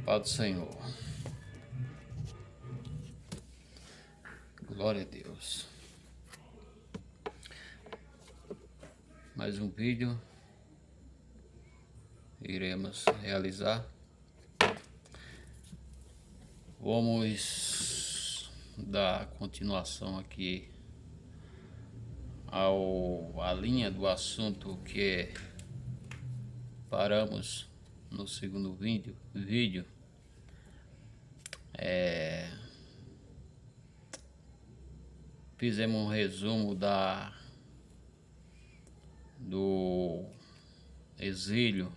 Paz do Senhor. Glória a Deus. Mais um vídeo iremos realizar. Vamos dar continuação aqui à linha do assunto que paramos no segundo vídeo. Fizemos um resumo do exílio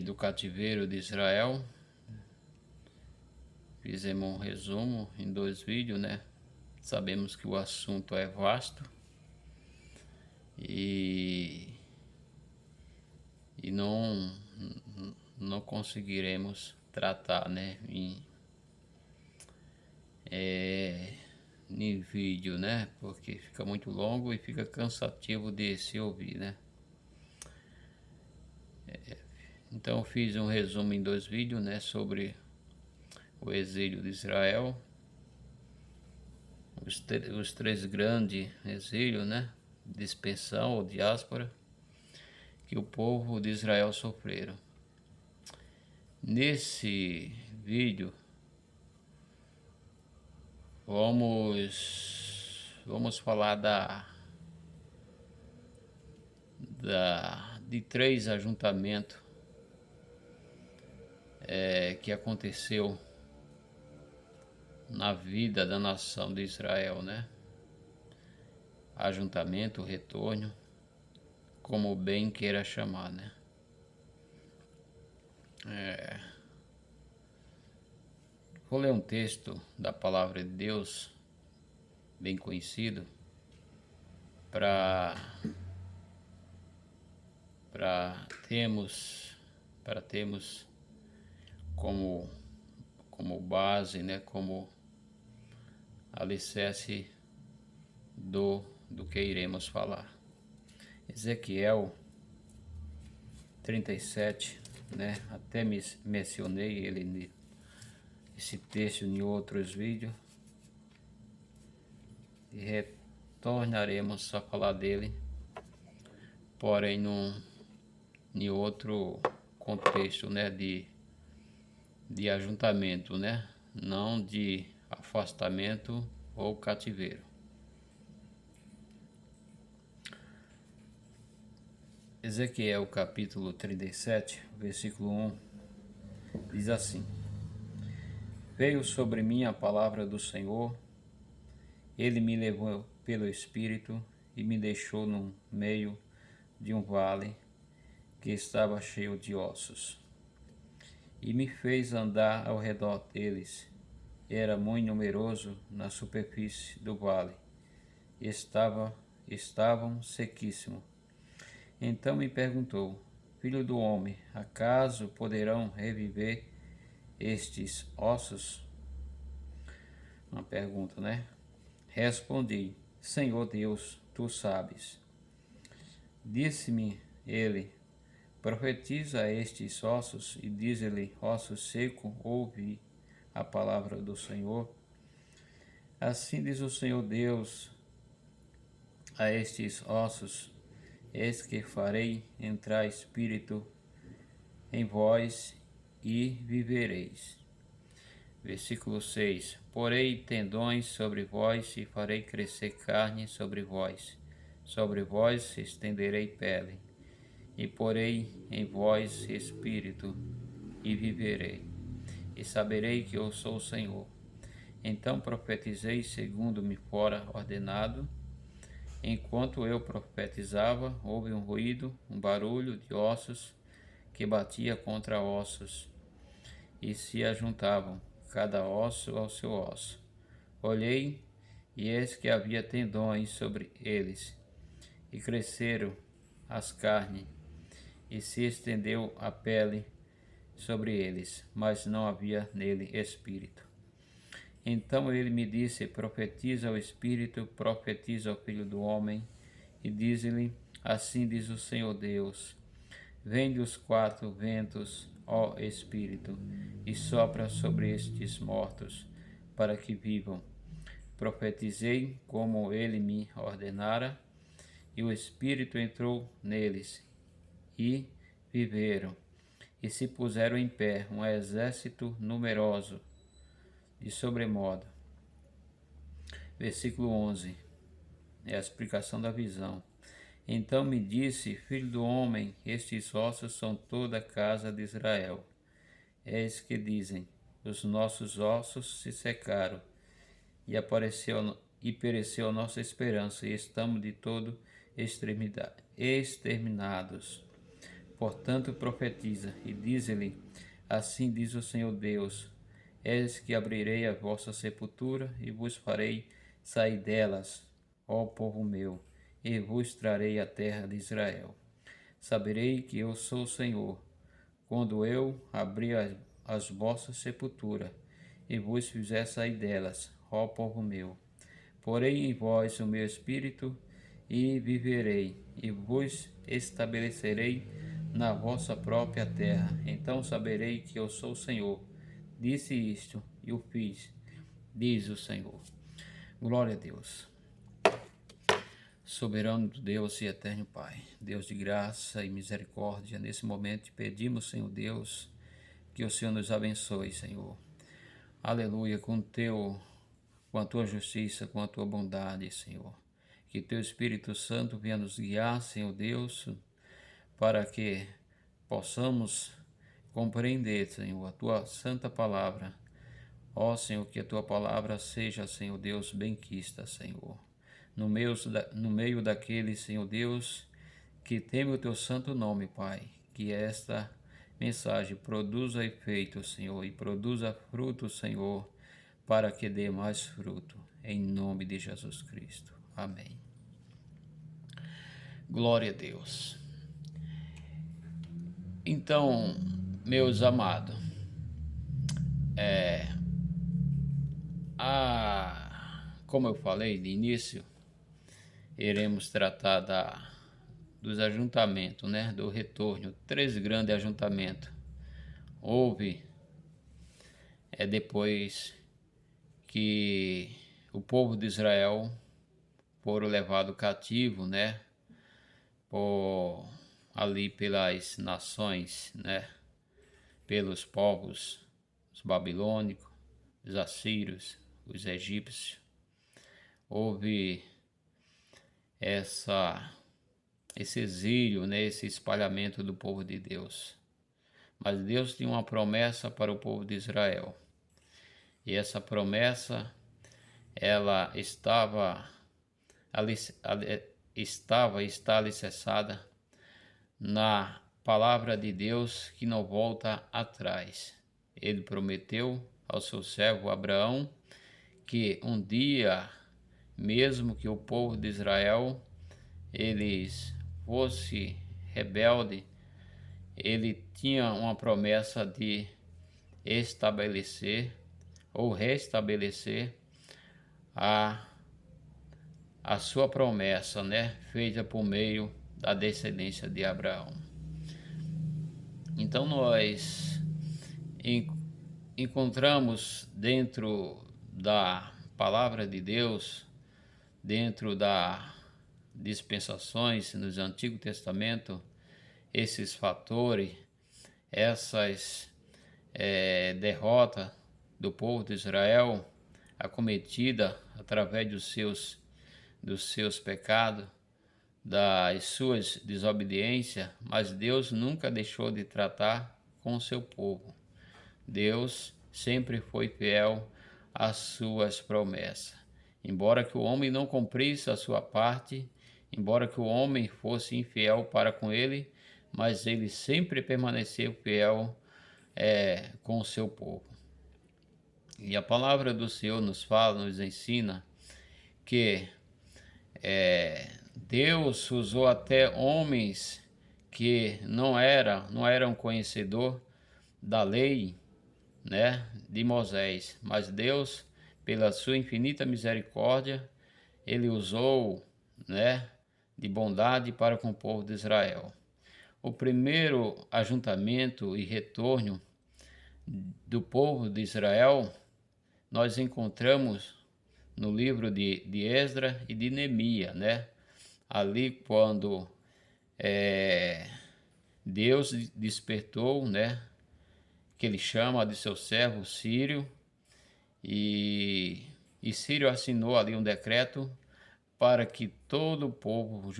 do cativeiro de Israel. Fizemos um resumo em 2 vídeos, né? Sabemos que o assunto é vasto e não conseguiremos tratar, né, em vídeo, né? Porque fica muito longo e fica cansativo de se ouvir, né? Então fiz um resumo em 2 vídeos, né, sobre o exílio de Israel, os 3 grandes exílios, né, dispersão ou diáspora, que o povo de Israel sofreram. Nesse vídeo vamos falar de 3 ajuntamentos que aconteceu na vida da nação de Israel, né? Ajuntamento, retorno, como bem queira chamar, né? Vou ler um texto da palavra de Deus, bem conhecido, para termos como base, né, como alicerce do que iremos falar. Ezequiel 37, né? Até mencionei esse texto em outros vídeos e retornaremos a falar dele, porém em outro contexto, né, de ajuntamento, né, não de afastamento ou cativeiro. Ezequiel capítulo 37, versículo 1, diz assim: Veio sobre mim a palavra do Senhor, ele me levou pelo Espírito e me deixou no meio de um vale que estava cheio de ossos, e me fez andar ao redor deles. Era muito numeroso na superfície do vale, estavam sequíssimos. Então me perguntou: Filho do homem, acaso poderão reviver estes ossos? Uma pergunta, né? Respondi: Senhor Deus, tu sabes. Disse-me ele: Profetiza a estes ossos e diz-lhe: Ossos secos, ouve a palavra do Senhor. Assim diz o Senhor Deus a estes ossos: Eis que farei entrar espírito em vós e vivereis. Versículo 6: Porei tendões sobre vós e farei crescer carne sobre vós estenderei pele, e porei em vós espírito e viverei, e saberei que eu sou o Senhor. Então profetizei segundo me fora ordenado. Enquanto eu profetizava, houve um ruído, um barulho de ossos que batia contra ossos e se ajuntavam, cada osso ao seu osso. Olhei, e eis que havia tendões sobre eles, e cresceram as carnes, e se estendeu a pele sobre eles, mas não havia nele espírito. Então ele me disse: Profetiza ao Espírito, profetiza ao Filho do Homem, e diz-lhe: Assim diz o Senhor Deus: Vem dos quatro ventos, ó Espírito, e sopra sobre estes mortos, para que vivam. Profetizei como ele me ordenara, e o Espírito entrou neles, e viveram, e se puseram em pé um exército numeroso, de sobremodo. Versículo 11, é a explicação da visão. Então me disse, filho do homem, estes ossos são toda a casa de Israel. Eis que dizem, os nossos ossos se secaram, e pereceu a nossa esperança, e estamos de todo exterminados. Portanto profetiza, e diz-lhe, assim diz o Senhor Deus, eis que abrirei a vossa sepultura, e vos farei sair delas, ó povo meu, e vos trarei a terra de Israel. Saberei que eu sou o Senhor, quando eu abrir as vossas sepulturas, e vos fizer sair delas, ó povo meu. Porei em vós o meu espírito, e viverei, e vos estabelecerei na vossa própria terra. Então saberei que eu sou o Senhor. Disse isto, e o fiz, diz o Senhor. Glória a Deus. Soberano Deus e eterno Pai, Deus de graça e misericórdia, nesse momento pedimos, Senhor Deus, que o Senhor nos abençoe, Senhor. Aleluia, com a tua justiça, com a tua bondade, Senhor. Que teu Espírito Santo venha nos guiar, Senhor Deus, para que possamos compreender, Senhor, a tua santa palavra. Ó Senhor, que a tua palavra seja, Senhor Deus, benquista, Senhor. No meio daqueles, Senhor Deus, que teme o teu santo nome, Pai, que esta mensagem produza efeito, Senhor, e produza fruto, Senhor, para que dê mais fruto, em nome de Jesus Cristo. Amém. Glória a Deus. Então, meus amados, como eu falei de início, iremos tratar dos ajuntamentos, né? Do retorno, 3 grandes ajuntamentos. Houve, depois que o povo de Israel foram levados cativo, né? Ali pelas nações, né? Pelos povos, os babilônicos, os assírios, os egípcios. Houve esse exílio, né? Esse espalhamento do povo de Deus. Mas Deus tinha uma promessa para o povo de Israel. E essa promessa, ela está alicerçada na palavra de Deus que não volta atrás. Ele prometeu ao seu servo Abraão que um dia, mesmo que o povo de Israel eles fosse rebelde, ele tinha uma promessa de estabelecer ou restabelecer a sua promessa, né, feita por meio da descendência de Abraão. Então nós encontramos dentro da palavra de Deus, dentro das dispensações no Antigo Testamento, esses fatores, essas derrotas do povo de Israel, acometida através dos seus pecados, das suas desobediências, mas Deus nunca deixou de tratar com o seu povo. Deus sempre foi fiel às suas promessas. Embora que o homem não cumprisse a sua parte, embora que o homem fosse infiel para com ele, mas ele sempre permaneceu fiel com o seu povo. E a palavra do Senhor nos fala, nos ensina que Deus usou até homens que não eram conhecedor da lei, né, de Moisés, mas Deus, pela sua infinita misericórdia, ele usou, né, de bondade para com o povo de Israel. o primeiro ajuntamento e retorno do povo de Israel, nós encontramos no livro de Esdra e de Neemias, né? Ali quando Deus despertou, né? Que ele chama de seu servo Círio, e Círio assinou ali um decreto para que todo o povo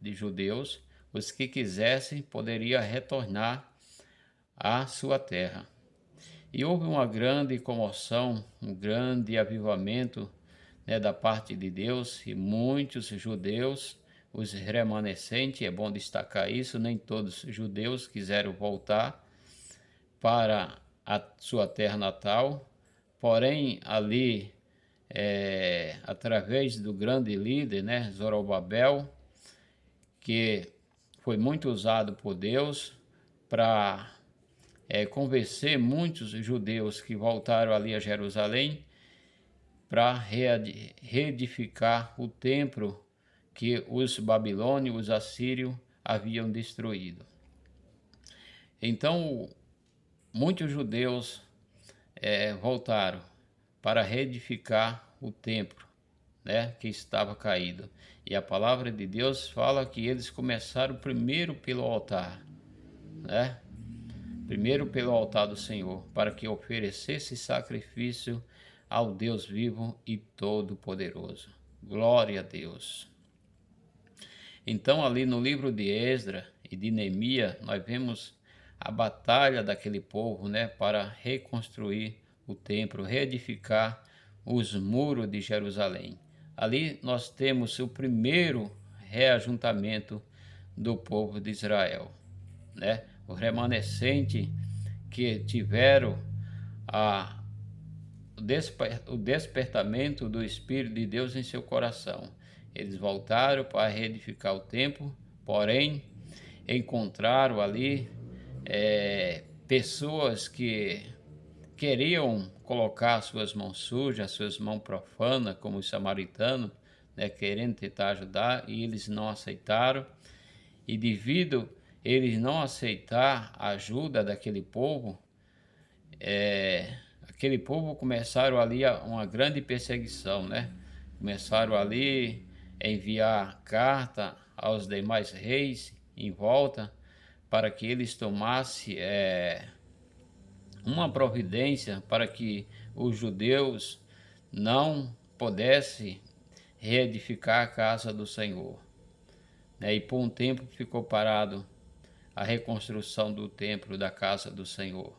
de judeus, os que quisessem, poderia retornar à sua terra. E houve uma grande comoção, um grande avivamento, né, da parte de Deus, e muitos judeus, os remanescentes, é bom destacar isso, nem todos os judeus quiseram voltar para a sua terra natal, porém ali, através do grande líder, né, Zorobabel, que foi muito usado por Deus para convencer muitos judeus que voltaram ali a Jerusalém para reedificar o templo que os babilônios, os assírios haviam destruído. Então, muitos judeus voltaram para reedificar o templo, né, que estava caído. E a palavra de Deus fala que eles começaram primeiro pelo altar, né? Primeiro pelo altar do Senhor, para que oferecesse sacrifício ao Deus vivo e todo-poderoso. Glória a Deus. Então, ali no livro de Esdra e de Neemias, nós vemos a batalha daquele povo, né, para reconstruir o templo, reedificar os muros de Jerusalém. Ali nós temos o primeiro reajuntamento do povo de Israel, né? O remanescente que tiveram o despertamento do Espírito de Deus em seu coração. Eles voltaram para reedificar o templo, porém encontraram ali pessoas que queriam colocar suas mãos sujas, suas mãos profanas, como os samaritanos, né, querendo tentar ajudar, e eles não aceitaram. E devido eles não aceitar a ajuda daquele povo, aquele povo começaram ali uma grande perseguição, né? Começaram ali a enviar carta aos demais reis em volta para que eles tomassem uma providência para que os judeus não pudessem reedificar a casa do Senhor, né? E por um tempo ficou parado a reconstrução do templo da casa do Senhor.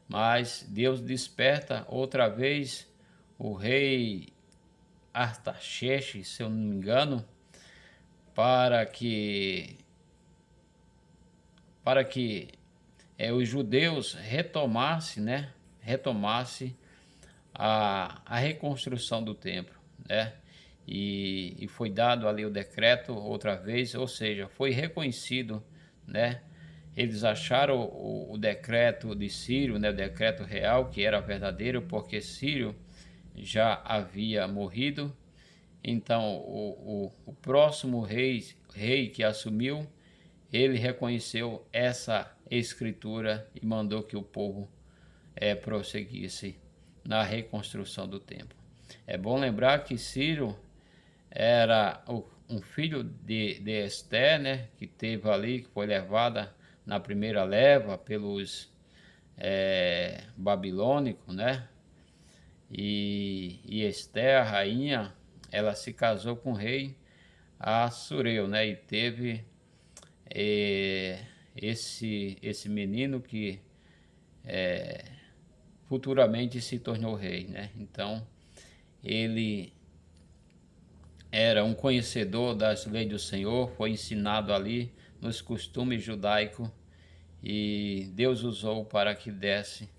Mas Deus desperta outra vez o rei Artaxerxes, se eu não me engano, para que os judeus retomassem, né? Retomasse a reconstrução do templo, né? E foi dado ali o decreto outra vez, ou seja, foi reconhecido, né? Eles acharam o decreto de Círio, né? O decreto real, que era verdadeiro, porque Círio já havia morrido. Então, o próximo rei que assumiu, ele reconheceu essa escritura e mandou que o povo prosseguisse na reconstrução do templo. É bom lembrar que Ciro era um filho de Esté, né, que teve ali, que foi levada na primeira leva pelos babilônicos, né? E Esté, a rainha, ela se casou com o rei Assureu, né? E teve esse menino que futuramente se tornou rei, né? Então, ele era um conhecedor das leis do Senhor, foi ensinado ali nos costumes judaicos, e Deus usou para que desse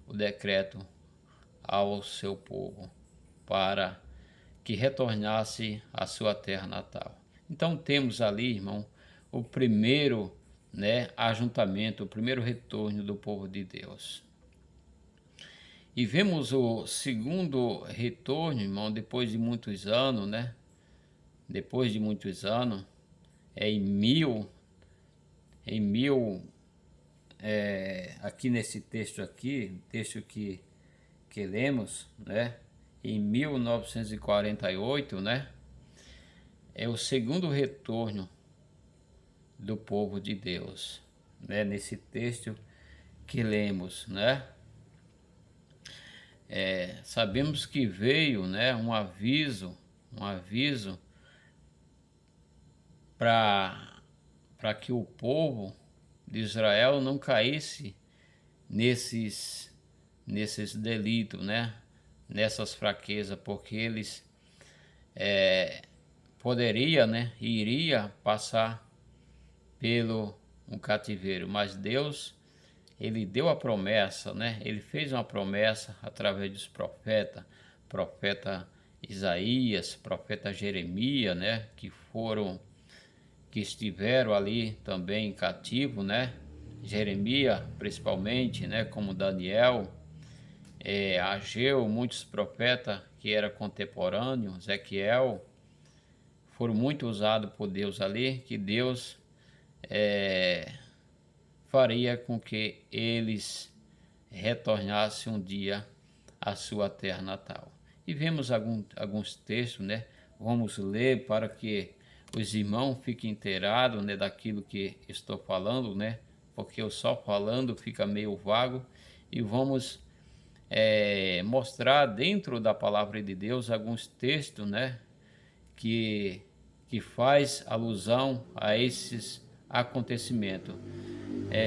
o decreto ao seu povo, para que retornasse à sua terra natal. Então temos ali, irmão, o primeiro, né, ajuntamento, o primeiro retorno do povo de Deus. E vemos o segundo retorno, irmão, depois de muitos anos, né? Depois de muitos anos, em em mil, aqui nesse texto aqui, texto que lemos, né? Em 1948, né? É o segundo retorno do povo de Deus, né? Nesse texto que lemos, né? Sabemos que veio, né? Um aviso para que o povo de Israel não caísse nesses delitos, né? Nessas fraquezas, porque eles poderia, né? Iria passar pelo um cativeiro, mas Deus, ele deu a promessa, né? Ele fez uma promessa através dos profetas, profeta Isaías, profeta Jeremias, né? Que estiveram ali também cativo, né? Jeremias, principalmente, né? Como Daniel, Ageu, muitos profetas que era contemporâneo, Ezequiel, foram muito usados por Deus ali, que Deus faria com que eles retornassem um dia à sua terra natal. E vemos alguns textos, né? Vamos ler para que os irmãos fiquem inteirados, né, daquilo que estou falando, né? Porque eu só falando fica meio vago. E vamos mostrar dentro da palavra de Deus alguns textos, né? Que faz alusão a esses acontecimentos.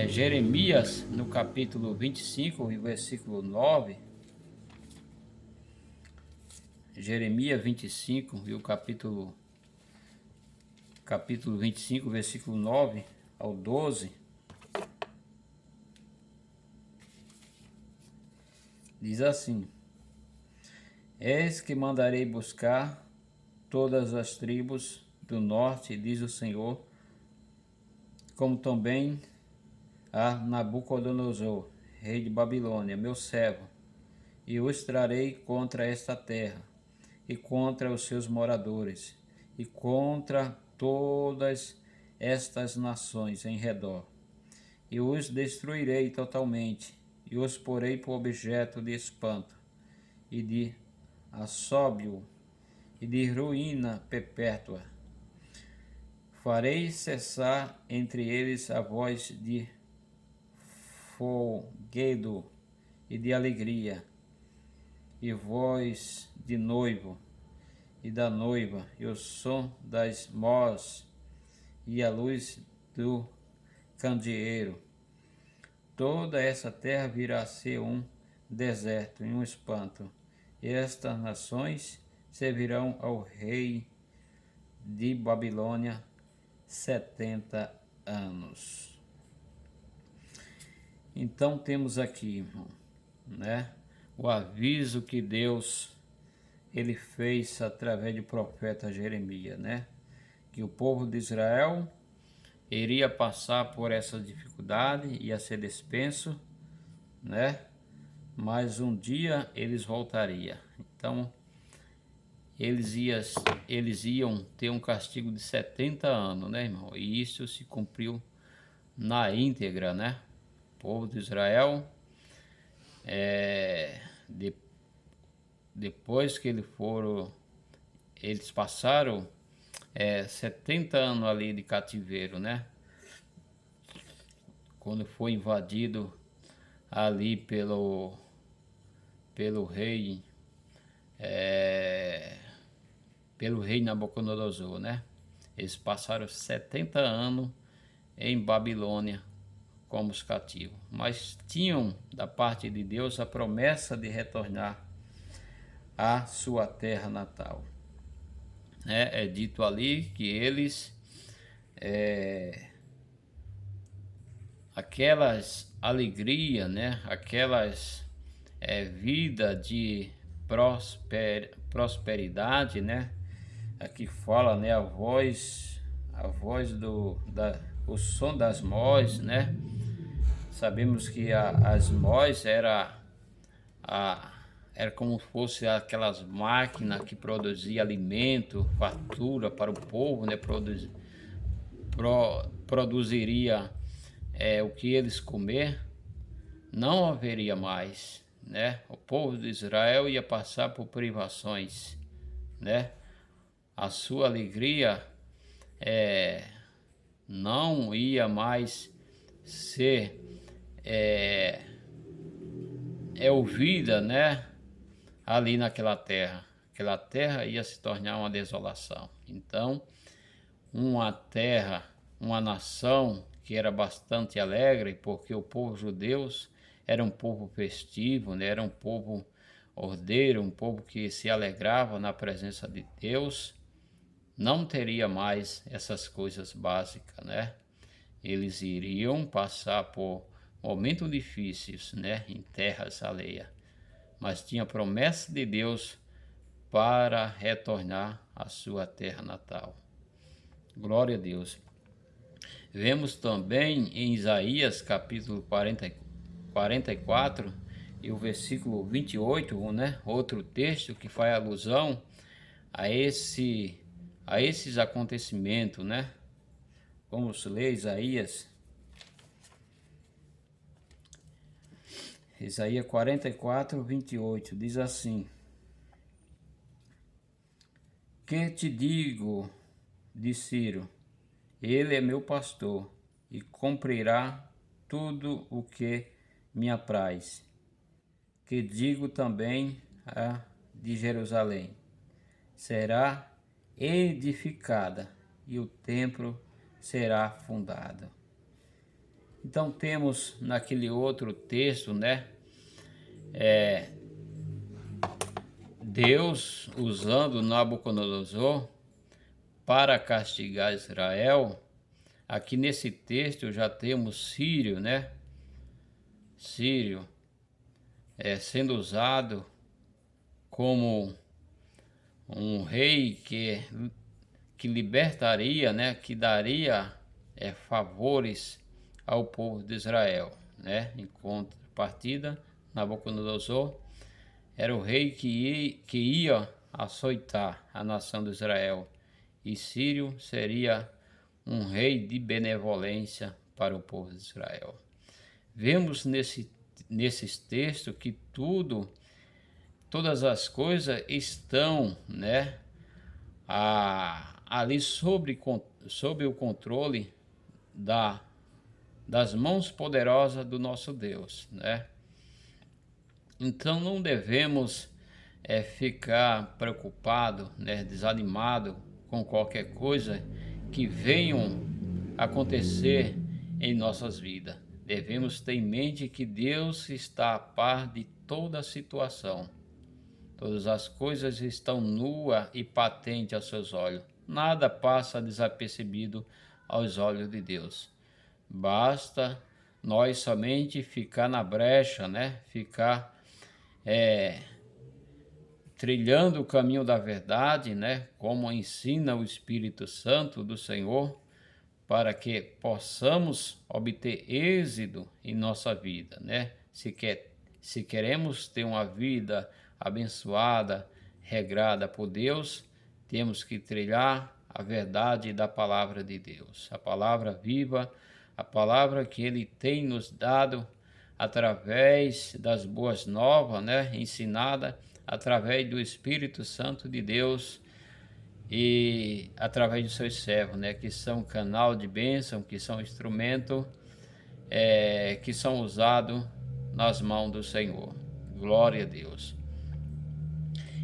Jeremias, no capítulo 25, e versículo 9. Jeremias 25 e o capítulo 25, versículo 9 ao 12. Diz assim: Eis que mandarei buscar todas as tribos do norte, diz o Senhor, como também a Nabucodonosor, rei de Babilônia, meu servo, e os trarei contra esta terra, e contra os seus moradores, e contra todas estas nações em redor, e os destruirei totalmente, e os porei por objeto de espanto, e de assobio, e de ruína perpétua. Farei cessar entre eles a voz de folguedo e de alegria, e voz de noivo e da noiva, e o som das mós, e a luz do candeeiro. Toda essa terra virá a ser um deserto e um espanto, e estas nações servirão ao rei de Babilônia 70 anos. Então temos aqui, irmão, né, o aviso que Deus ele fez através do profeta Jeremias, né, que o povo de Israel iria passar por essa dificuldade, ia ser dispenso, né, mas um dia eles voltariam. Então eles iam ter um castigo de 70 anos, né, irmão? E isso se cumpriu na íntegra, né? O povo de Israel, depois que eles passaram 70 anos ali de cativeiro, né? Quando foi invadido ali pelo rei Nabucodonosor, né? Eles passaram 70 anos em Babilônia como os cativos, mas tinham da parte de Deus a promessa de retornar à sua terra natal. É dito ali que eles, aquelas alegrias, né? Aquelas vida de prosperidade, né? Aqui fala, né, o som das mós, né? Sabemos que as mós era como se fosse aquelas máquinas que produziam alimento, fartura para o povo, né? Produziria o que eles comer, não haveria mais, né? O povo de Israel ia passar por privações, né? A sua alegria não ia mais ser ouvida, né? Ali naquela terra. Aquela terra ia se tornar uma desolação. Então, uma terra, uma nação que era bastante alegre, porque o povo judeus era um povo festivo, né? Era um povo ordeiro, um povo que se alegrava na presença de Deus, não teria mais essas coisas básicas, né? Eles iriam passar por momentos difíceis, né? Em terras alheias, mas tinha promessa de Deus para retornar à sua terra natal. Glória a Deus. Vemos também em Isaías capítulo 44 e o versículo 28, né? Outro texto que faz alusão a esses acontecimentos, né? Vamos ler Isaías 44, 28, diz assim: Que te digo, disse Ciro, ele é meu pastor e cumprirá tudo o que me apraz. Que digo também a de Jerusalém, será edificada e o templo será fundado. Então temos naquele outro texto, né? Deus usando Nabucodonosor para castigar Israel. Aqui nesse texto já temos Sírio, né? Sírio sendo usado como um rei que libertaria, né? Que daria favores ao povo de Israel, né? Em contrapartida, Nabucodonosor era o rei que ia açoitar a nação de Israel, e Sírio seria um rei de benevolência para o povo de Israel. Vemos nesses textos que todas as coisas estão, né, ali sob o controle das mãos poderosas do nosso Deus, né? Então não devemos ficar preocupado, né, desanimado com qualquer coisa que venham acontecer em nossas vidas. Devemos ter em mente que Deus está a par de toda a situação. Todas as coisas estão nuas e patentes aos seus olhos. Nada passa desapercebido aos olhos de Deus. Basta nós somente ficar na brecha, né? Ficar trilhando o caminho da verdade, né? Como ensina o Espírito Santo do Senhor, para que possamos obter êxito em nossa vida, né? Se queremos ter uma vida abençoada, regrada por Deus, temos que trilhar a verdade da palavra de Deus, a palavra viva, a palavra que Ele tem nos dado através das boas novas, né? Ensinada através do Espírito Santo de Deus e através dos seus servos, né? Que são canal de bênção, que são instrumento que são usados nas mãos do Senhor. Glória a Deus.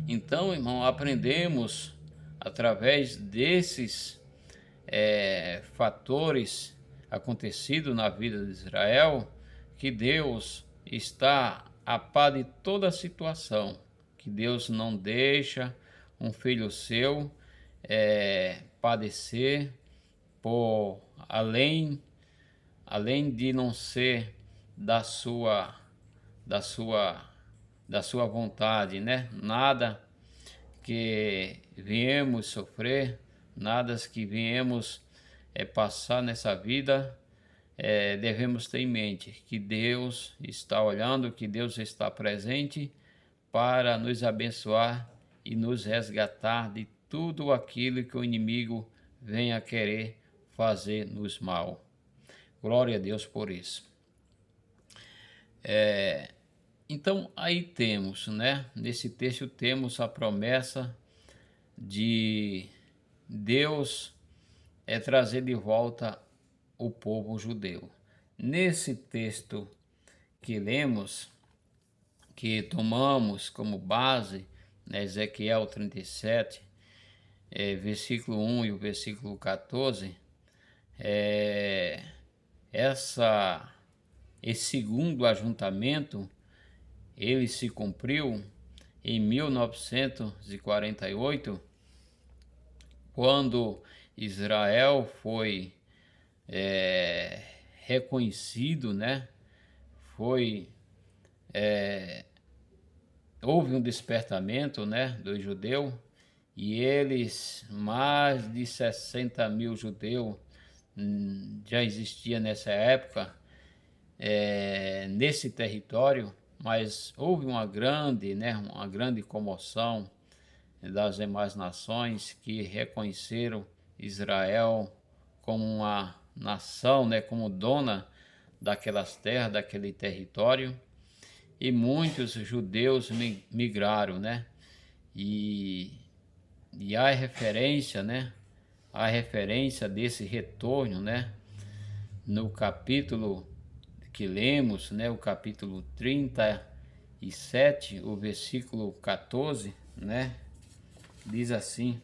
Então, irmão, aprendemos através desses fatores acontecidos na vida de Israel, que Deus está a par de toda a situação, que Deus não deixa um filho seu padecer por além de não ser da sua vontade, né? Nada que viemos sofrer, nada que viemos passar nessa vida, devemos ter em mente que Deus está olhando, que Deus está presente para nos abençoar e nos resgatar de tudo aquilo que o inimigo venha querer fazer nos mal. Glória a Deus por isso. Então aí temos, né? Nesse texto temos a promessa de Deus trazer de volta o povo judeu. Nesse texto que lemos, que tomamos como base, né, Ezequiel 37, versículo 1 e o versículo 14, é, esse segundo ajuntamento, ele se cumpriu em 1948, quando Israel foi reconhecido, né? Houve um despertamento, né, do judeu, e eles, mais de 60 mil judeus, já existia nessa época, nesse território, mas houve uma grande comoção das demais nações que reconheceram Israel como uma nação, né, como dona daquelas terras, daquele território, e muitos judeus migraram, né? E, e há referência, né? A referência desse retorno, né? No capítulo que lemos, né? O capítulo 37, o versículo 14, né? Diz assim: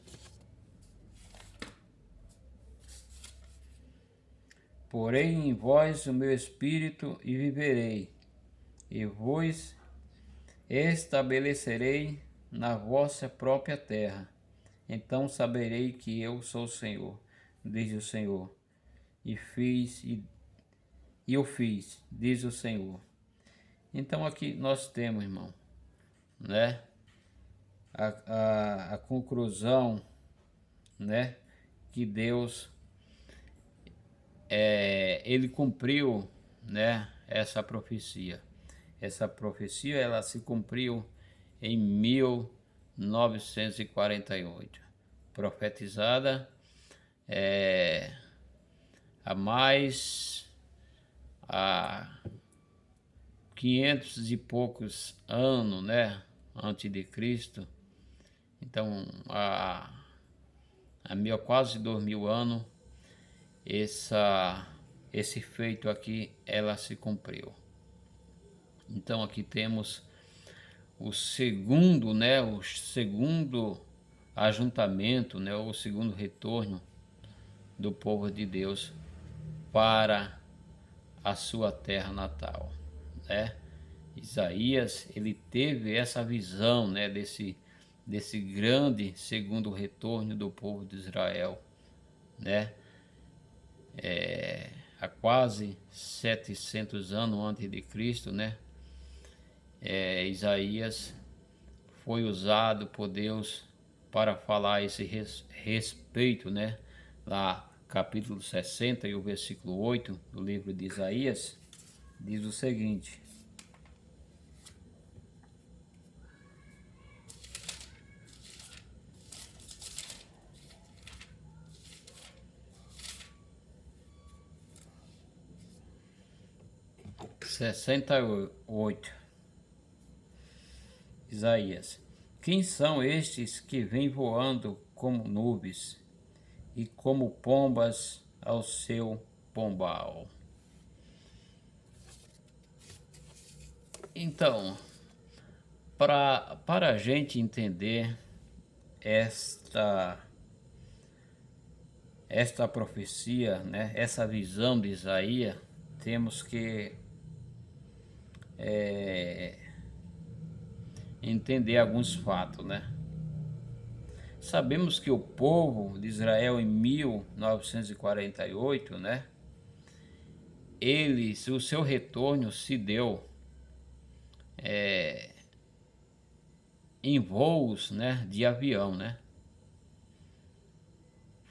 porém em vós o meu espírito e viverei, e vos estabelecerei na vossa própria terra. Então saberei que eu sou o Senhor, diz o Senhor, e eu fiz, diz o Senhor. Então aqui nós temos, irmão, né, a conclusão, né, que Deus, ele cumpriu, né, essa profecia. Essa profecia, ela se cumpriu em 1948, profetizada há mais há 500 e poucos anos, né, antes de Cristo. Então, há quase 2000 anos, esse feito aqui, ela se cumpriu. Então aqui temos o segundo, né, o segundo ajuntamento, né, o segundo retorno do povo de Deus para a sua terra natal, né? Isaías, ele teve essa visão, né, desse grande segundo retorno do povo de Israel, né? Há quase 700 anos antes de Cristo, né? Isaías foi usado por Deus para falar esse respeito, né? Lá, capítulo 60 e o versículo 8 do livro de Isaías, diz o seguinte: 68, Isaías: quem são estes que vêm voando como nuvens e como pombas ao seu pombal? Então, para a gente entender esta profecia, né, essa visão de Isaías, temos que entender alguns fatos, né? Sabemos que o povo de Israel em 1948, né, o seu retorno se deu em voos, né, de avião, né?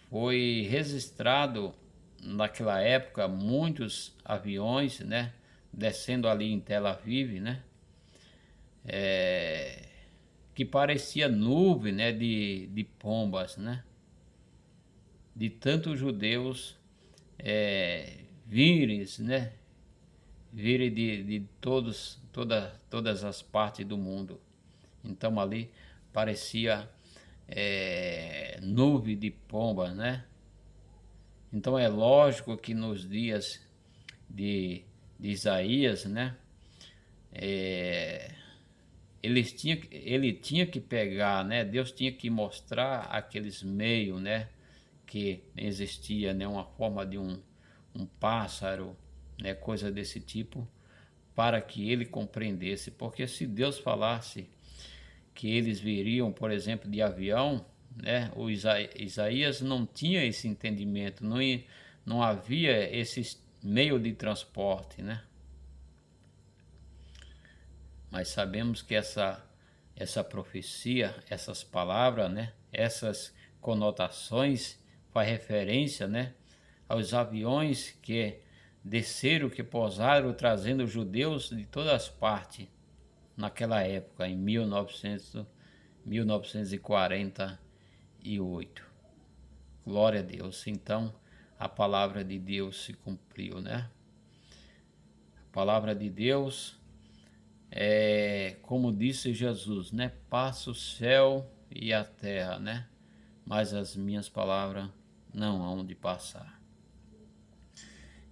Foi registrado naquela época muitos aviões, né, descendo ali em Tel Aviv, né, que parecia nuvem, né, de pombas, né, de tantos judeus vires, né? Vire de todas as partes do mundo. Então ali parecia nuvem de pomba, né? Então é lógico que nos dias de Isaías, né? Ele tinha que pegar, né? Deus tinha que mostrar aqueles meios, né? Que existia, né? Uma forma de um pássaro, né? Coisa desse tipo, para que ele compreendesse. Porque se Deus falasse que eles viriam, por exemplo, de avião, né? O Isaías não tinha esse entendimento, não havia esse meio de transporte, né? Mas sabemos que essa profecia, essas palavras, né? Essas conotações faz referência, né? Aos aviões que desceram, que pousaram, trazendo judeus de todas as partes naquela época, em 1948. Glória a Deus. Então, a palavra de Deus se cumpriu, né? A palavra de Deus como disse Jesus, né? Passa o céu e a terra, né? Mas as minhas palavras não hão de passar.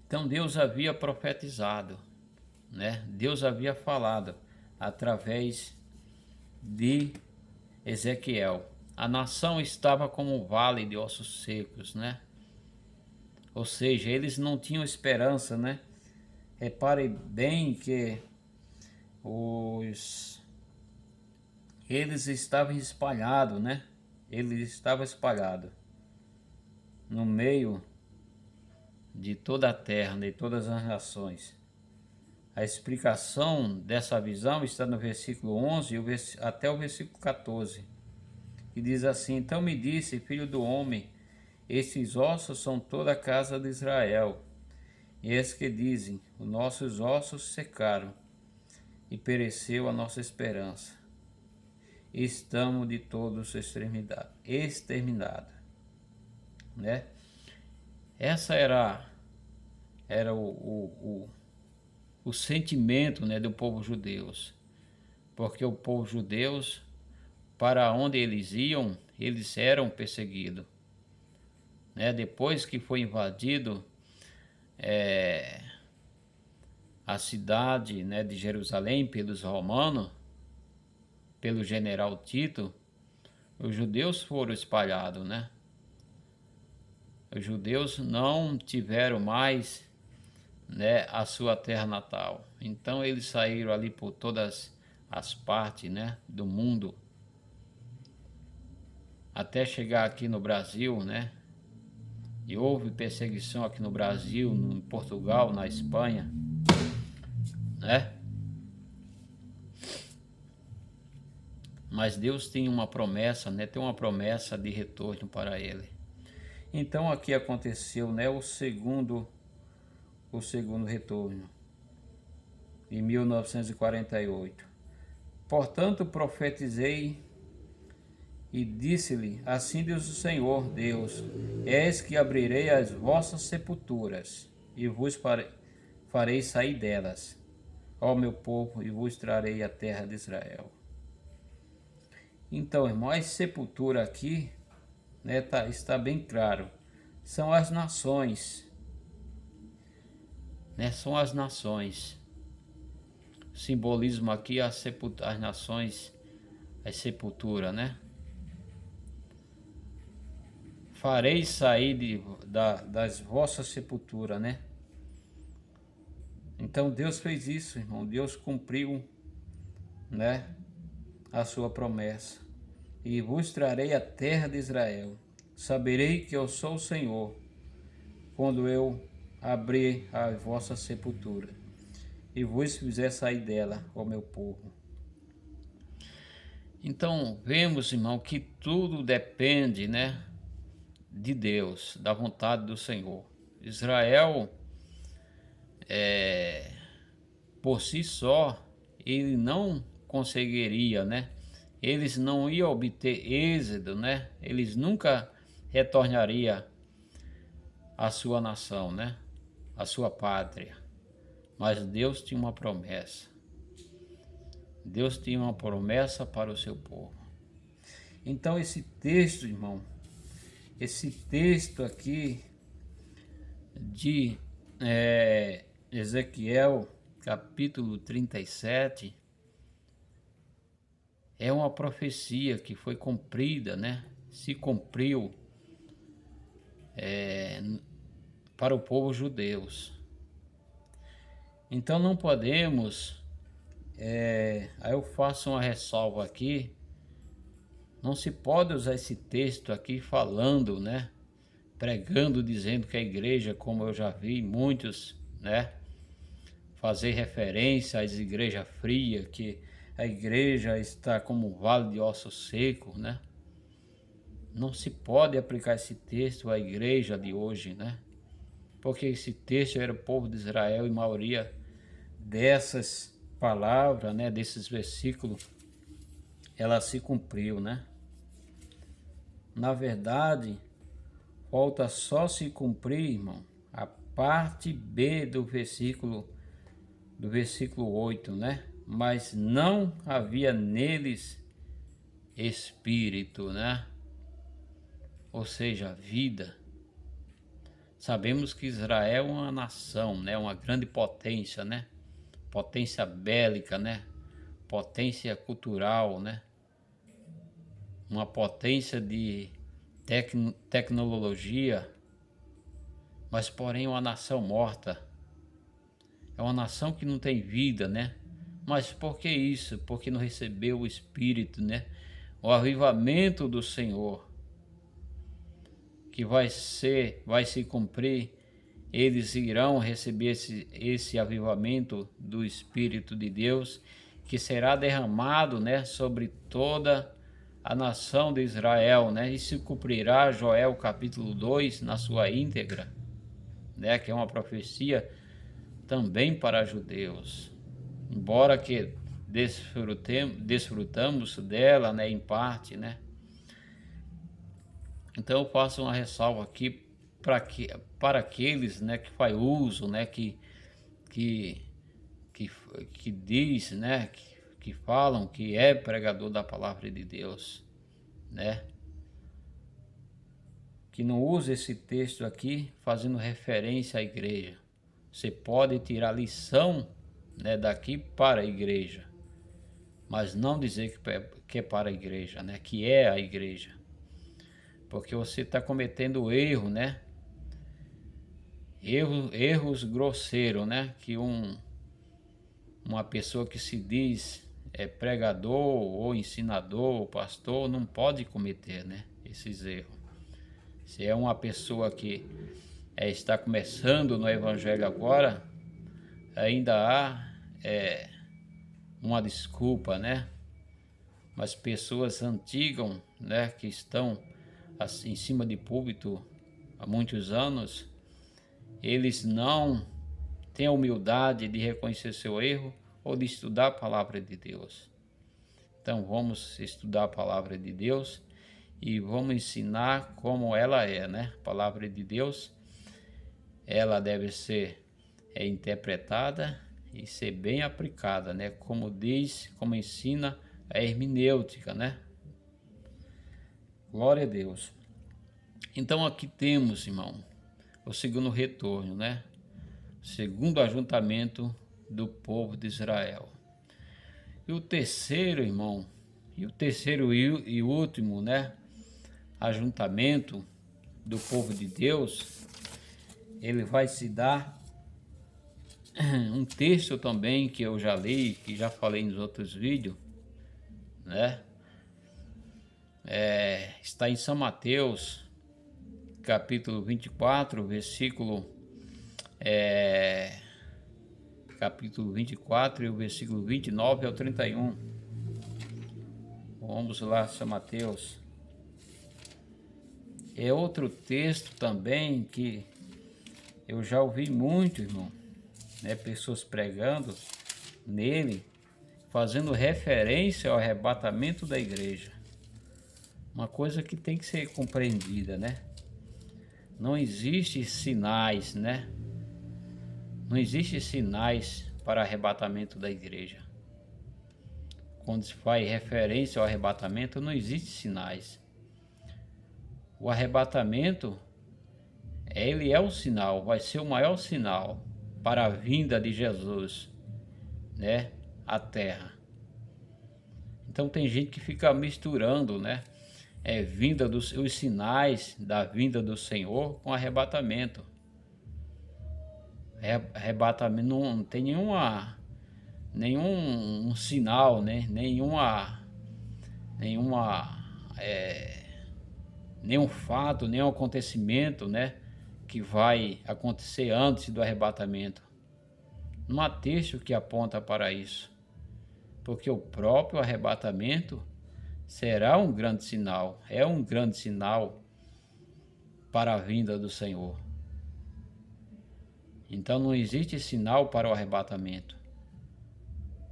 Então Deus havia profetizado, né? Deus havia falado através de Ezequiel. A nação estava como um vale de ossos secos, né? Ou seja, eles não tinham esperança, né? Repare bem que eles estavam espalhados, né? Eles estavam espalhados no meio de toda a terra, de todas as nações. A explicação dessa visão está no versículo 11 até o versículo 14, que diz assim: Então me disse, filho do homem, estes ossos são toda a casa de Israel. E esses que dizem, os nossos ossos secaram, e pereceu a nossa esperança. Estamos de todos exterminados, né? Essa era o sentimento, né, do povo judeu, porque o povo judeu, para onde eles iam, eles eram perseguidos, né? Depois que foi invadido a cidade, né, de Jerusalém pelos romanos, pelo general Tito, os judeus foram espalhados, né? Os judeus não tiveram mais, né, a sua terra natal. Então eles saíram ali por todas as partes, né, do mundo, até chegar aqui no Brasil, né? E houve perseguição aqui no Brasil, em Portugal, na Espanha, né? Mas Deus tem uma promessa, né? Tem uma promessa de retorno para ele. Então aqui aconteceu, né, o segundo retorno, em 1948. Portanto, profetizei e disse-lhe, assim diz o Senhor Deus, eis que abrirei as vossas sepulturas, e vos farei sair delas, ó meu povo, e vos trarei a terra de Israel. Então, irmão, a sepultura aqui, né, está bem claro, são as nações, né, são as nações. O simbolismo aqui é as nações, a sepultura, né? Farei sair das vossas sepulturas, né? Então Deus fez isso, irmão. Deus cumpriu, né, a sua promessa. E vos trarei a terra de Israel. Saberei que eu sou o Senhor, quando eu abrir a vossa sepultura e vos fizer sair dela, ó meu povo. Então vemos, irmão, que tudo depende, né, de Deus, da vontade do Senhor. Israel, por si só, ele não conseguiria, né? Eles não iam obter êxito, né? Eles nunca retornariam à sua nação, né? a sua pátria. Mas Deus tinha uma promessa. Deus tinha uma promessa para o seu povo. Então esse texto, irmão, esse texto aqui de Ezequiel, capítulo 37, é uma profecia que foi cumprida, né? Se cumpriu para o povo judeu. Então não podemos, aí eu faço uma ressalva aqui, não se pode usar esse texto aqui falando, né? Pregando, dizendo que a igreja, como eu já vi muitos, né? Fazer referência às igrejas frias, que a igreja está como um vale de ossos secos, né? Não se pode aplicar esse texto à igreja de hoje, né? Porque esse texto era o povo de Israel e a maioria dessas palavras, né? Desses versículos, ela se cumpriu, né? Na verdade, falta só se cumprir, irmão, a parte B do versículo 8, né? Mas não havia neles espírito, né? Ou seja, vida. Sabemos que Israel é uma nação, né? Uma grande potência, né? Potência bélica, né? Potência cultural, né? Uma potência de tecnologia, mas porém uma nação morta. É uma nação que não tem vida, né? Mas por que isso? Porque não recebeu o Espírito, né? O avivamento do Senhor, que vai se cumprir, eles irão receber esse avivamento do Espírito de Deus, que será derramado, né, sobre toda a nação de Israel, né? E se cumprirá Joel capítulo 2 na sua íntegra, né? Que é uma profecia também para judeus. Embora que desfrutamos dela, né, em parte, né? Então eu faço uma ressalva aqui para aqueles, né, que faz uso, né, que diz, né, que falam que é pregador da palavra de Deus, né? Que não usa esse texto aqui fazendo referência à igreja. Você pode tirar lição, né, daqui para a igreja, mas não dizer que é para a igreja, né, que é a igreja. Porque você está cometendo erro, né? Erros grosseiros, né? Que uma pessoa que se diz pregador ou ensinador ou pastor não pode cometer, né? Esses erros. Se é uma pessoa que está começando no evangelho agora, ainda há uma desculpa, né? Mas pessoas antigas, né? Que estão assim, em cima de púlpito há muitos anos, eles não têm a humildade de reconhecer seu erro ou de estudar a palavra de Deus. Então vamos estudar a palavra de Deus e vamos ensinar como ela é, né? A palavra de Deus, ela deve ser interpretada e ser bem aplicada, né? Como diz, como ensina a hermenêutica, né? Glória a Deus. Então aqui temos, irmão, o segundo retorno, né? O segundo ajuntamento do povo de Israel. E o terceiro, irmão, e último, né? Ajuntamento do povo de Deus, ele vai se dar um texto também que eu já li, que já falei nos outros vídeos, né? Está em São Mateus, capítulo 24, capítulo 24 e o versículo 29 ao 31. Vamos lá, São Mateus. É outro texto também que eu já ouvi muito, irmão, né? Pessoas pregando nele, fazendo referência ao arrebatamento da igreja. Uma coisa que tem que ser compreendida, né? Não existe sinais, né? Não existe sinais para arrebatamento da igreja. Quando se faz referência ao arrebatamento, não existe sinais. O arrebatamento, ele é o sinal, vai ser o maior sinal para a vinda de Jesus, né, à terra. Então tem gente que fica misturando, né, os sinais da vinda do Senhor com arrebatamento. Arrebatamento não tem nenhum sinal, né, nenhum fato, nenhum acontecimento, né, que vai acontecer antes do arrebatamento. Não há texto que aponta para isso, porque o próprio arrebatamento será um grande sinal, é um grande sinal para a vinda do Senhor. Então não existe sinal para o arrebatamento.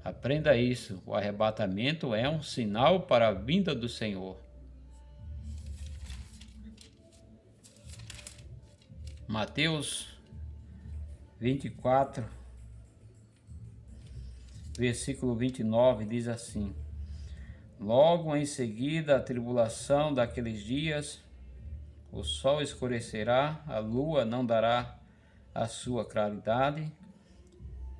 Aprenda isso, o arrebatamento é um sinal para a vinda do Senhor. Mateus 24, versículo 29 diz assim: Logo em seguida a tribulação daqueles dias, o sol escurecerá, a lua não dará a sua claridade,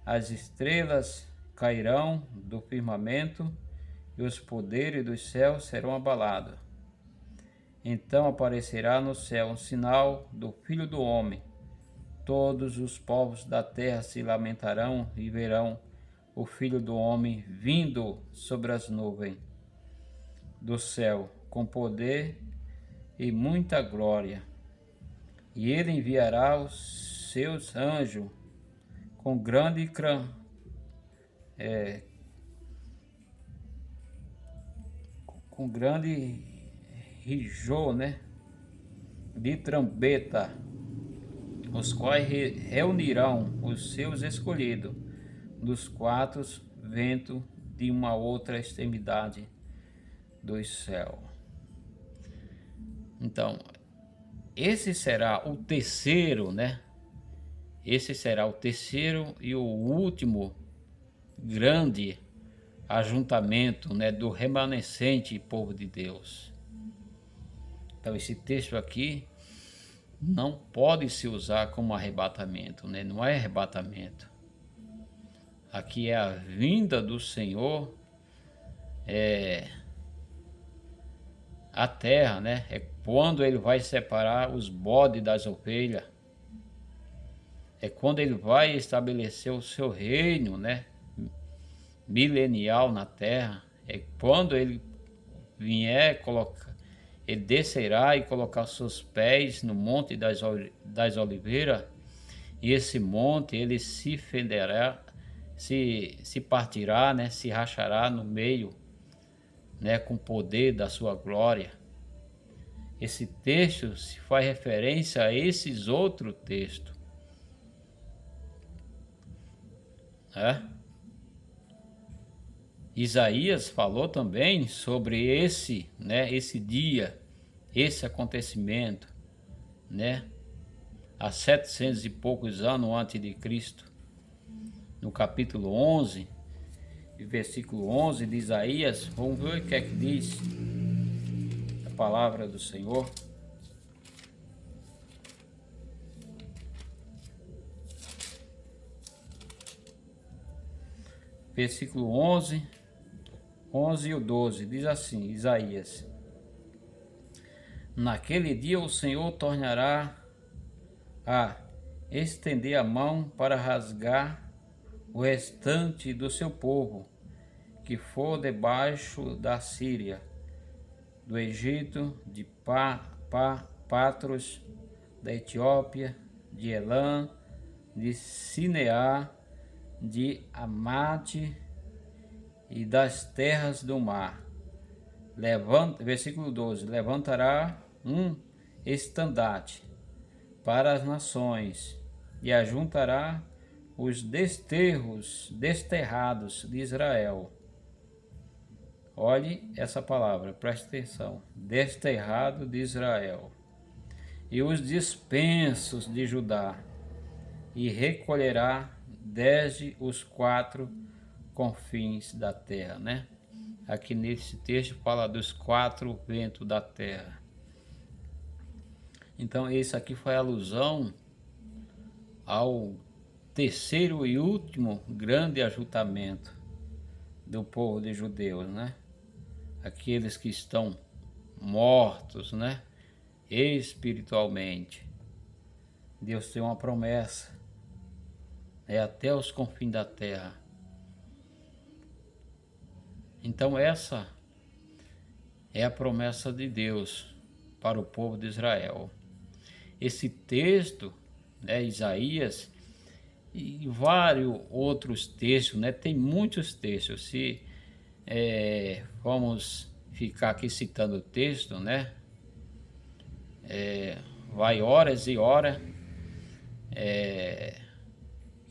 as estrelas cairão do firmamento e os poderes dos céus serão abalados. Então aparecerá no céu um sinal do Filho do Homem. Todos os povos da terra se lamentarão e verão o Filho do Homem vindo sobre as nuvens do céu com poder e muita glória. E ele enviará os seus anjos com grande rigor, né, de trombeta, os quais reunirão os seus escolhidos dos quatro ventos de uma outra extremidade do céu. Então, esse será o terceiro, né? Esse será o terceiro e o último grande ajuntamento, né, do remanescente povo de Deus. Então esse texto aqui não pode se usar como arrebatamento, né? Não é arrebatamento. Aqui é a vinda do Senhor à terra, né? É quando ele vai separar os bodes das ovelhas. É quando ele vai estabelecer o seu reino, né, milenial na terra. É quando ele vier ele descerá e colocar seus pés no monte das oliveiras, e esse monte ele se fenderá, se partirá, né, se rachará no meio, né, com o poder da sua glória. Esse texto se faz referência a esses outros textos, né? Isaías falou também sobre esse, né, esse dia, esse acontecimento, né, há 700 e poucos anos antes de Cristo. No capítulo 11, versículo 11 de Isaías, vamos ver o que é que diz a palavra do Senhor. Versículo 11 e o 12, diz assim, Isaías: Naquele dia o Senhor tornará a estender a mão para rasgar o restante do seu povo, que for debaixo da Síria, do Egito, de Patros, da Etiópia, de Elã, de Sinear, de Amate e das terras do mar. Versículo 12: Levantará um estandarte para as nações e ajuntará os desterrados de Israel. Olhe essa palavra, preste atenção: desterrado de Israel, e os dispensos de Judá, e recolherá desde os quatro confins da terra, né? Aqui nesse texto fala dos quatro ventos da terra. Então esse aqui foi alusão ao terceiro e último grande ajuntamento do povo de judeus, né? Aqueles que estão mortos, né? Espiritualmente. Deus tem uma promessa, até os confins da terra. Então essa é a promessa de Deus para o povo de Israel. Esse texto, Isaías e vários outros textos, tem muitos textos. Se vamos ficar aqui citando o texto, vai horas e horas,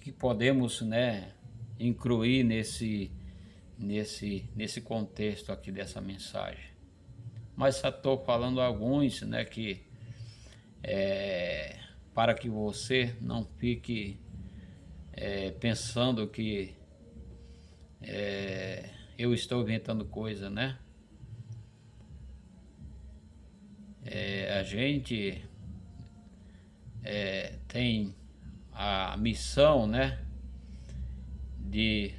que podemos, incluir nesse contexto aqui dessa mensagem. Mas só estou falando alguns, que para que você não fique pensando que eu estou inventando coisa, a gente tem a missão, de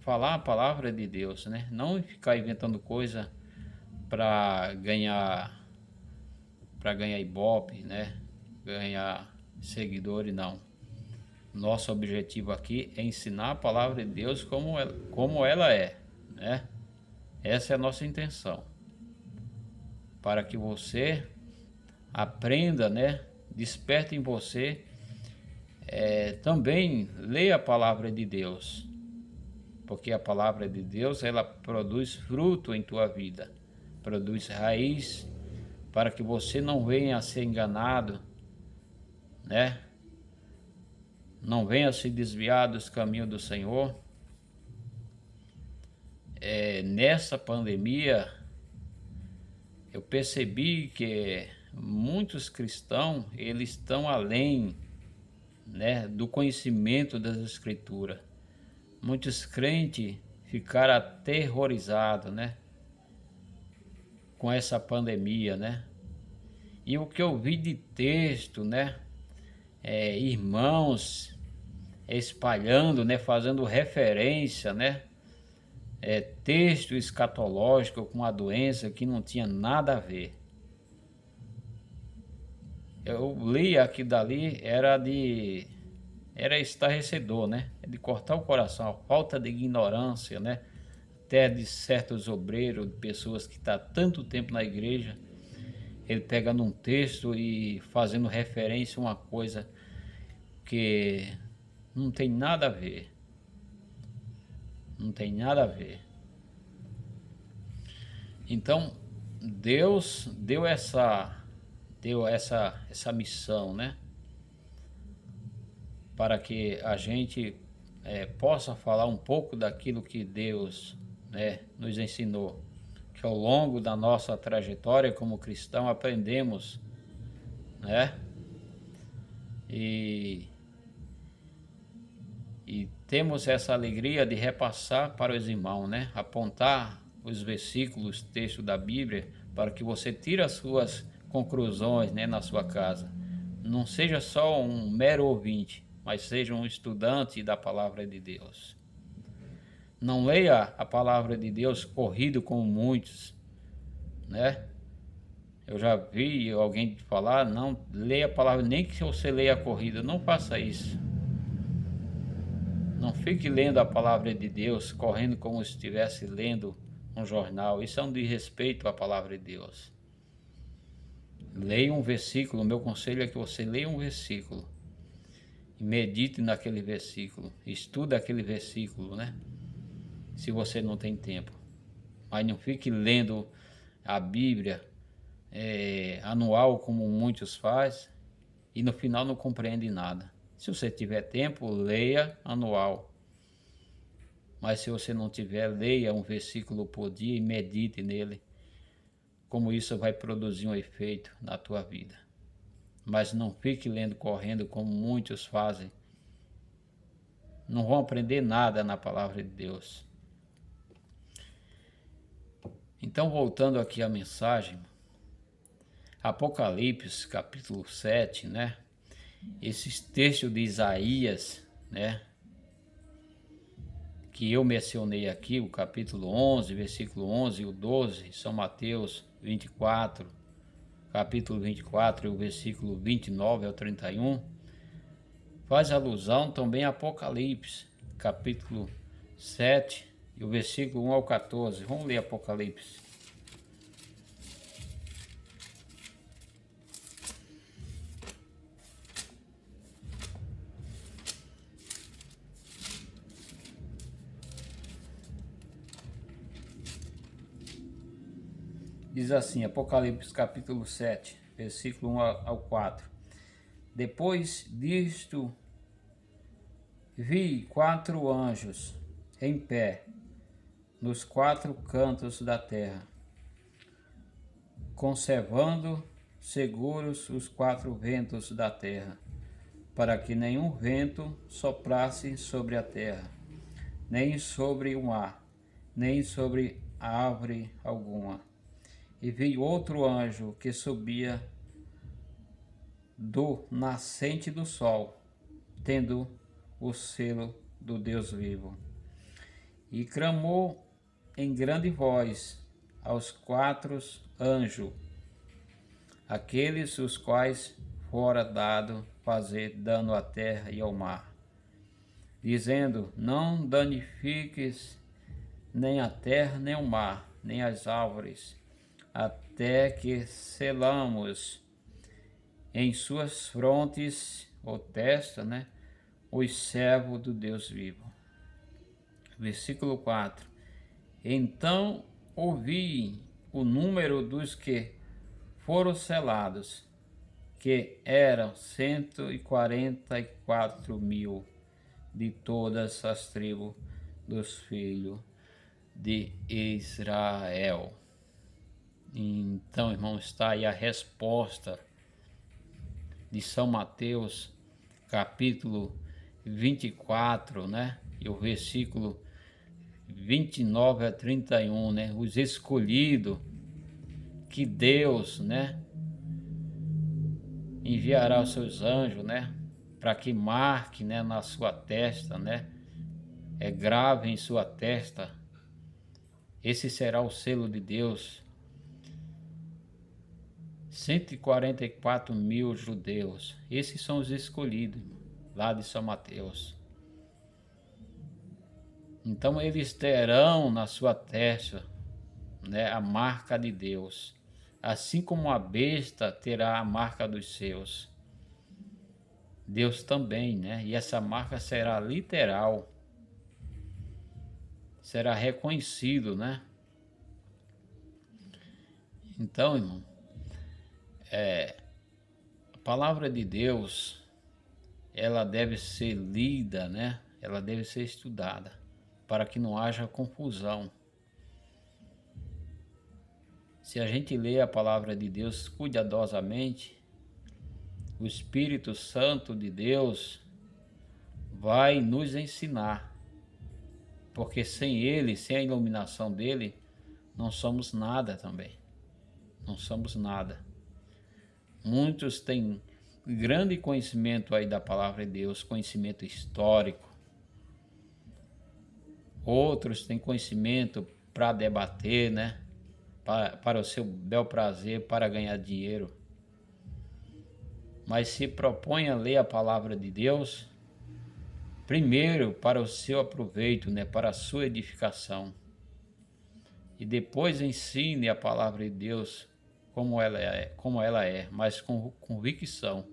falar a palavra de Deus, não ficar inventando coisa para ganhar ibope, ganhar seguidores, não. Nosso objetivo aqui é ensinar a palavra de Deus como ela é, Essa é a nossa intenção, para que você aprenda, desperte em você, também leia a palavra de Deus, porque a palavra de Deus, ela produz fruto em tua vida, produz raiz, para que você não venha a ser enganado, não venha a se desviar dos caminhos do Senhor. Nessa pandemia, eu percebi que muitos cristãos, eles estão além, do conhecimento das Escrituras. Muitos crentes ficaram aterrorizados, com essa pandemia, E o que eu vi de texto, irmãos espalhando, fazendo referência, texto escatológico com a doença que não tinha nada a ver. Eu li aqui dali, era estarrecedor, é de cortar o coração, a falta de ignorância, até de certos obreiros, de pessoas que estão há tanto tempo na igreja, ele pegando um texto e fazendo referência a uma coisa que não tem nada a ver. Não tem nada a ver. Então, Deus deu essa missão, para que a gente possa falar um pouco daquilo que Deus, nos ensinou, que ao longo da nossa trajetória como cristão aprendemos, e temos essa alegria de repassar para os irmãos, apontar os versículos, textos da Bíblia, para que você tire as suas conclusões, na sua casa. Não seja só um mero ouvinte, mas seja um estudante da palavra de Deus. Não leia a palavra de Deus corrido como muitos, Eu já vi alguém falar, não leia a palavra, nem que você leia a corrida, não faça isso. Não fique lendo a palavra de Deus, correndo como se estivesse lendo um jornal. Isso é um desrespeito à palavra de Deus. Leia um versículo, o meu conselho é que você leia um versículo. E medite naquele versículo. Estuda aquele versículo, Se você não tem tempo. Mas não fique lendo a Bíblia anual, como muitos fazem, e no final não compreende nada. Se você tiver tempo, leia anual. Mas se você não tiver, leia um versículo por dia e medite nele. Como isso vai produzir um efeito na tua vida. Mas não fique lendo correndo como muitos fazem, não vão aprender nada na palavra de Deus. Então, voltando aqui à mensagem, Apocalipse capítulo 7, né? Esses textos de Isaías, né? Que eu mencionei aqui, o capítulo 11, versículo 11 e o 12, São Mateus 24, capítulo 24 e o versículo 29 ao 31, faz alusão também a Apocalipse, capítulo 7 e o versículo 1 ao 14. Vamos ler Apocalipse. Diz assim, Apocalipse capítulo 7, versículo 1 ao 4. Depois disto, vi 4 anjos em pé, nos 4 cantos da terra, conservando seguros os 4 ventos da terra, para que nenhum vento soprasse sobre a terra, nem sobre o mar, nem sobre árvore alguma. E vi outro anjo que subia do nascente do sol, tendo o selo do Deus vivo. E clamou em grande voz aos 4 anjos, aqueles os quais fora dado fazer dano à terra e ao mar, dizendo: não danifiques nem a terra, nem o mar, nem as árvores, até que selamos em suas frontes, ou testa, né, os servos do Deus vivo. Versículo 4. Então ouvi o número dos que foram selados, que eram 144 mil, de todas as tribos dos filhos de Israel. Então, irmão, está aí a resposta de São Mateus, capítulo 24, né? E o versículo 29 a 31, né? Os escolhidos que Deus, né, enviará os seus anjos, né, para que marque, né, na sua testa, né? Grave em sua testa. Esse será o selo de Deus. 144 mil judeus. Esses são os escolhidos lá de São Mateus. Então eles terão na sua testa, né, a marca de Deus. Assim como a besta terá a marca dos seus. Deus também, né? E essa marca será literal. Será reconhecido, né? Então, irmão, a palavra de Deus, ela deve ser lida, né? Ela deve ser estudada, para que não haja confusão. Se a gente lê a palavra de Deus cuidadosamente, o Espírito Santo de Deus vai nos ensinar, porque sem Ele, sem a iluminação dele, não somos nada também. Não somos nada. Muitos têm grande conhecimento aí da palavra de Deus, conhecimento histórico. Outros têm conhecimento para debater, né? Para o seu bel prazer, para ganhar dinheiro. Mas se propõe a ler a palavra de Deus, primeiro para o seu aproveito, né? Para a sua edificação. E depois ensine a palavra de Deus como ela é, mas com convicção.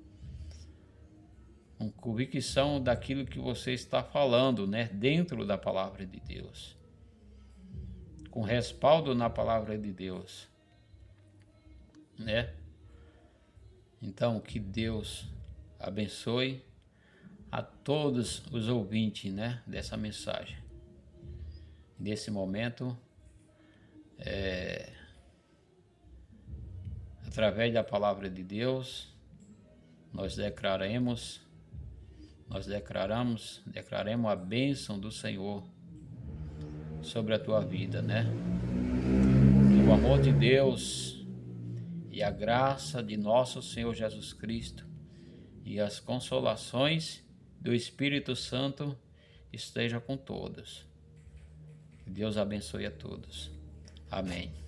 Com convicção daquilo que você está falando, né? Dentro da palavra de Deus. Com respaldo na palavra de Deus, né? Então, que Deus abençoe a todos os ouvintes, né, dessa mensagem. Nesse momento, através da palavra de Deus, nós declaremos nós declaramos a bênção do Senhor sobre a tua vida, né? Que o amor de Deus e a graça de nosso Senhor Jesus Cristo e as consolações do Espírito Santo estejam com todos. Que Deus abençoe a todos. Amém.